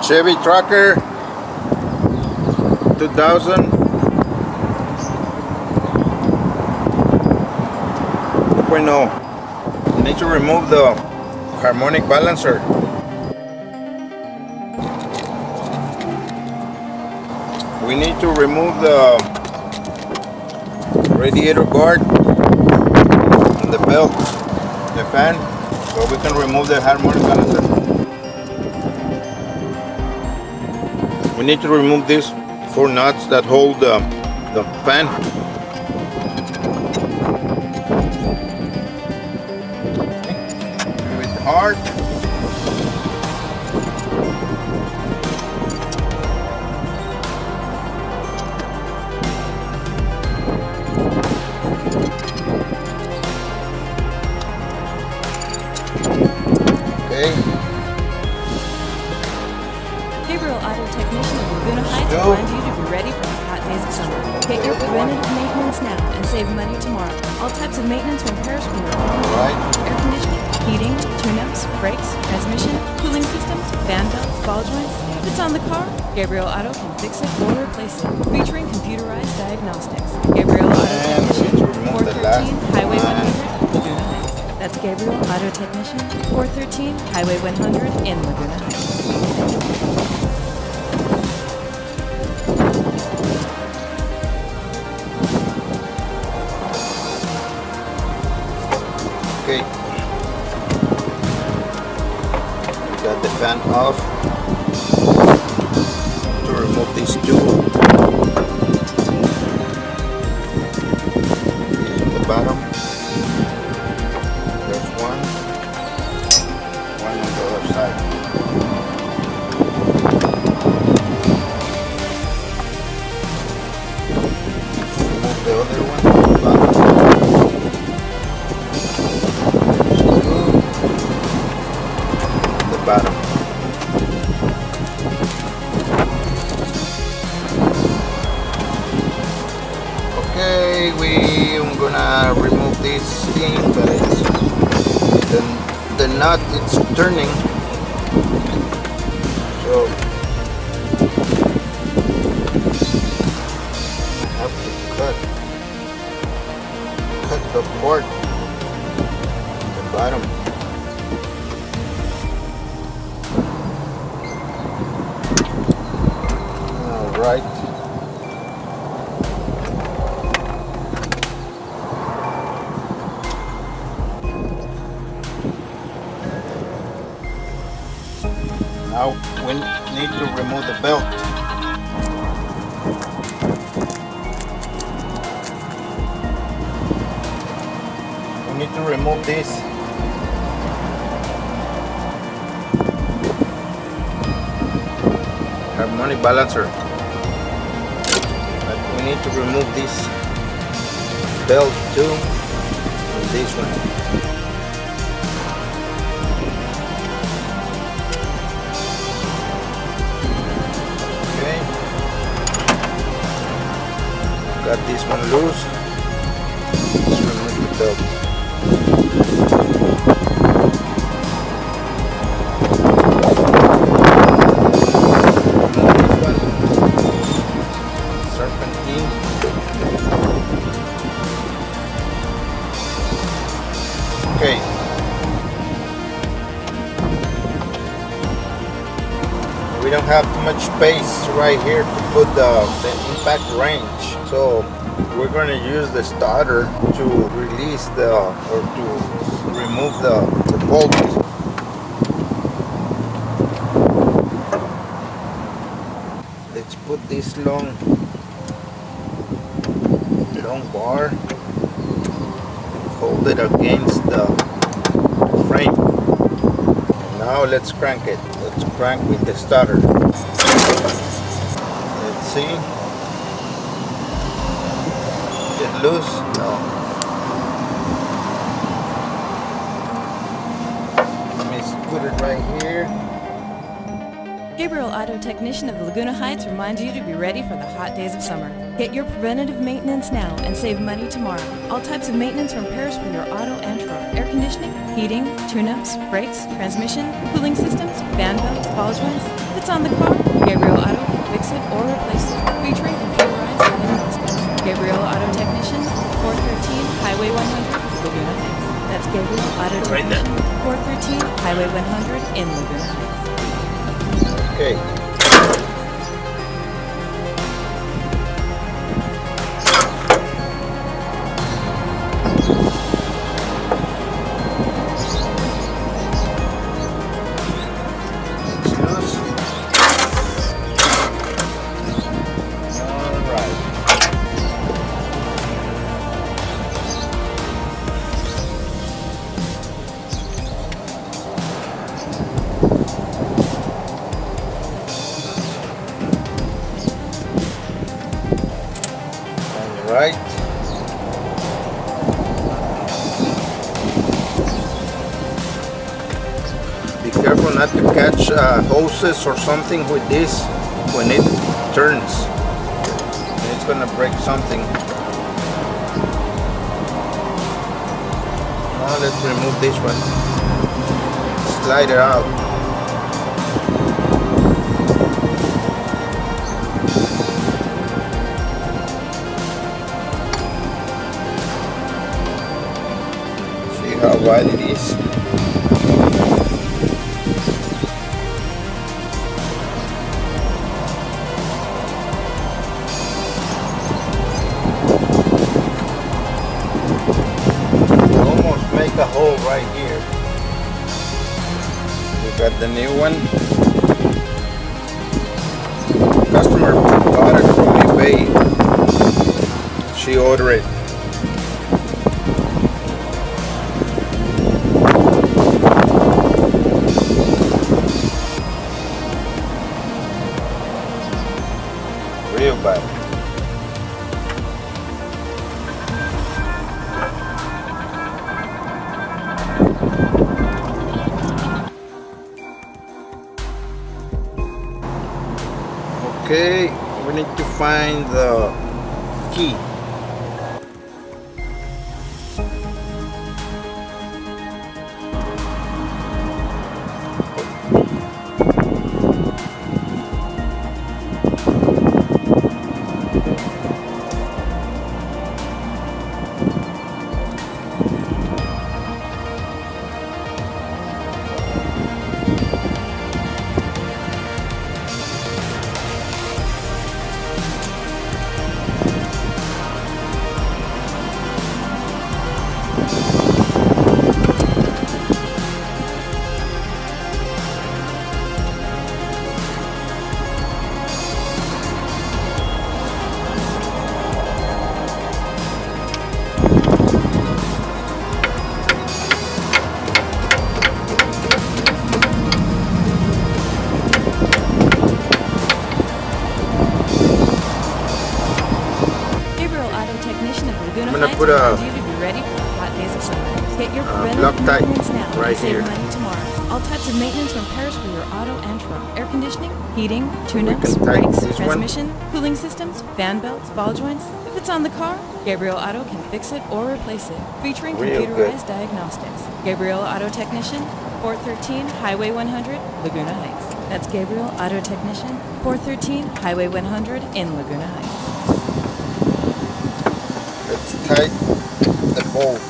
Chevy Trucker 2000. No, you need to remove the harmonic balancer. We need to remove the radiator guard and the belt, the fan, so we can remove the harmonic balancer. We need to remove these 4 nuts that hold the fan. Hard. Okay. Gabriel Auto Technician of Laguna Heights reminds you to be ready for the hot days of summer. Get your preventative maintenance now and save money tomorrow. All types of maintenance and repairs from your auto, air conditioning, heating, tune-ups, brakes, transmission, cooling systems, fan belts, ball joints. If it's on the car, Gabriel Auto can fix it or replace it, featuring computerized diagnostics. Gabriel Auto Technician, 413 Highway 100, Laguna Heights. That's Gabriel Auto Technician, 413 Highway 100 in Laguna Heights. Okay, got the fan off. To remove these 2 on the bottom. There's one on the other side. Remove the other one on the bottom. Bottom. Okay, I'm gonna remove this thing, but the nut it's turning, so I have to cut the cord at the bottom. Right. Now we need to remove the belt. We need to remove this. Harmonic balancer. We need to remove this belt too, and this one. Okay, got this one loose. Let's remove the belt. Okay. We don't have too much space right here to put the impact range, so we're going to use the starter to release or to remove the bolt. Let's put this long bar, hold it against the frame. And now let's crank it. Let's crank with the starter. Let's see. Get loose? No. Let me put it right here. Gabriel Auto Technician of Laguna Heights reminds you to be ready for the hot days of summer. Get your preventative maintenance now and save money tomorrow. All types of maintenance and repairs for your auto and truck. Air conditioning, heating, tune-ups, brakes, transmission, cooling systems, fan belts, ball joints. it's on the car, Gabriel Auto can fix it or replace it, featuring computerized diagnostics. Gabriel Auto Technician, 413 Highway 100, Laguna Heights. That's Gabriel Auto Technician, 413 Highway 100 in Laguna Heights. Okay. Right. Be careful not to catch hoses or something with this when it turns. It's gonna break something. Now let's remove this one. Slide it out. How wide it is. Almost make a hole right here. We got the new one. Customer bought it from eBay. She ordered it. Real bad. Okay, we need to find the key. I'm gonna put a Loctite right here. Tomorrow. All types of maintenance and repairs for your auto and truck. Air conditioning, heating, tune-ups, brakes, transmission, cooling systems, fan belts, ball joints. If it's on the car, Gabriel Auto can fix it or replace it. Featuring computerized diagnostics. Gabriel Auto Technician, 413 Highway 100, Laguna Heights. That's Gabriel Auto Technician, 413 Highway 100 in Laguna Heights. Let's tighten the bolt.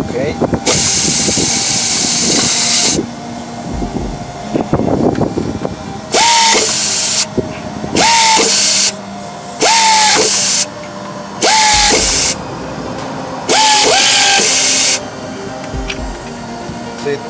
Okay. That's it.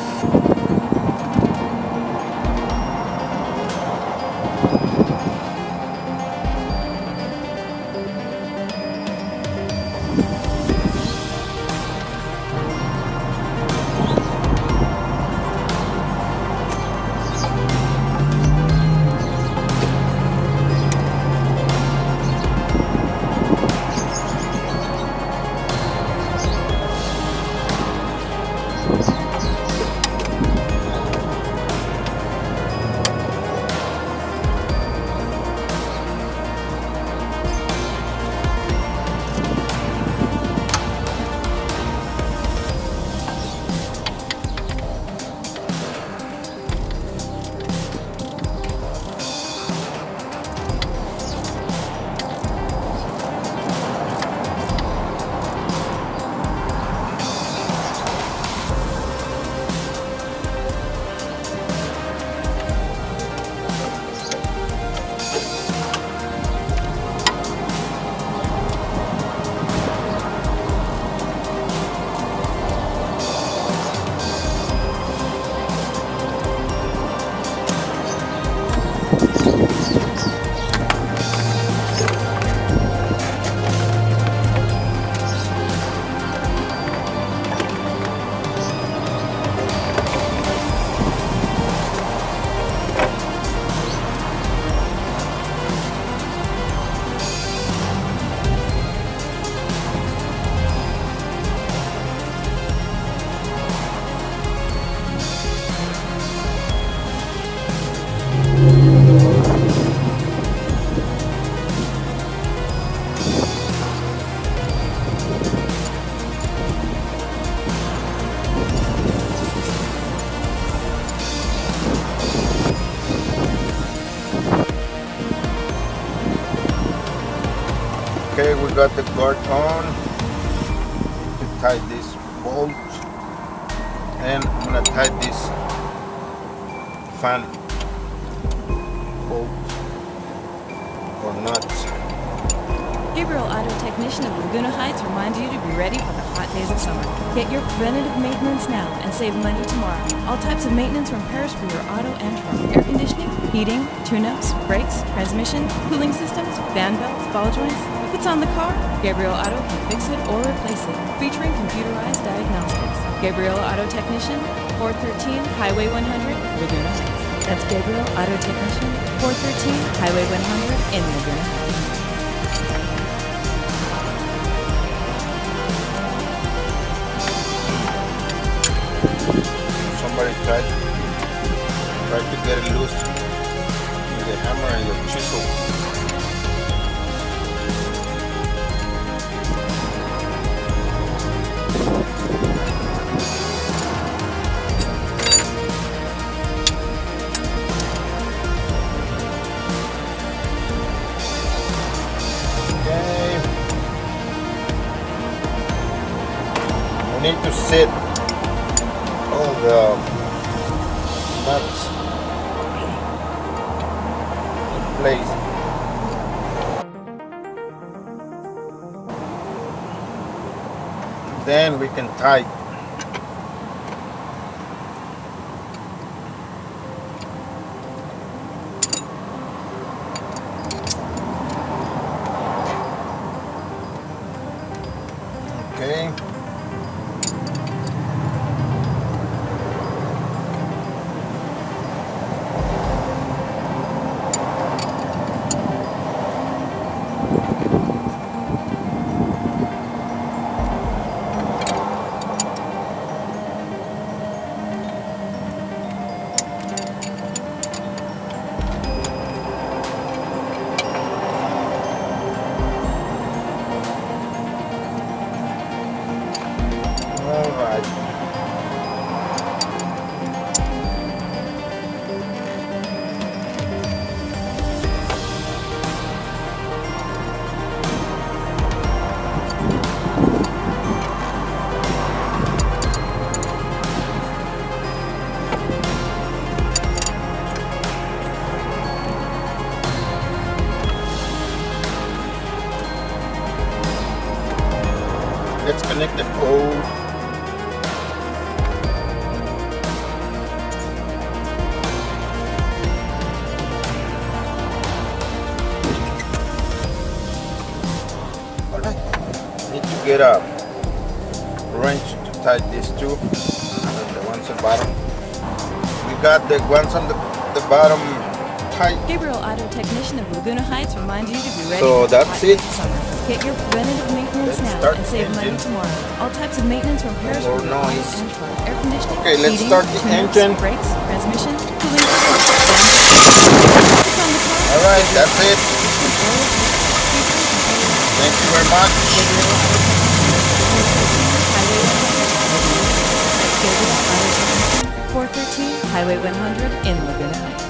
Okay, we got the guard on. To tie this bolt, and I'm gonna tie this fan bolt or nuts. Gabriel Auto Technician of Laguna Heights reminds you to be ready for the hot days of summer. Get your preventative maintenance now and save money tomorrow. All types of maintenance and repairs for your auto and truck. Air conditioning, heating, tune-ups, brakes, transmission, cooling systems, fan belts, ball joints. If it's on the car, Gabriel Auto can fix it or replace it, featuring computerized diagnostics. Gabriel Auto Technician, 413 Highway 100, Laguna Heights. That's Gabriel Auto Technician, 413 Highway 100 in Laguna Heights. Somebody tried to get it loose with the hammer and the chisel. Okay. We need to sit all the nuts in place. Then we can tie. Okay. All right. Let's connect the bolt. Alright. Need to get a wrench to tie these two. And the ones on the bottom. We got the ones on the bottom tight. Gabriel Auto Technician of Laguna Heights reminds you to be ready So for the that's hot days it. of summer. Get your preventative maintenance Let's now start and save money engine. tomorrow. All types of maintenance and repairs More for your auto noise. and truck. Air conditioning, Okay, let's heating, start the tune-ups, engine. brakes, transmission, cooling systems, fan belts. If it's on the car, Alright, that's it. fix it or replace it, featuring computerized Thank you very much. Gabriel Auto Technician, 413 Highway 100 in Laguna Heights.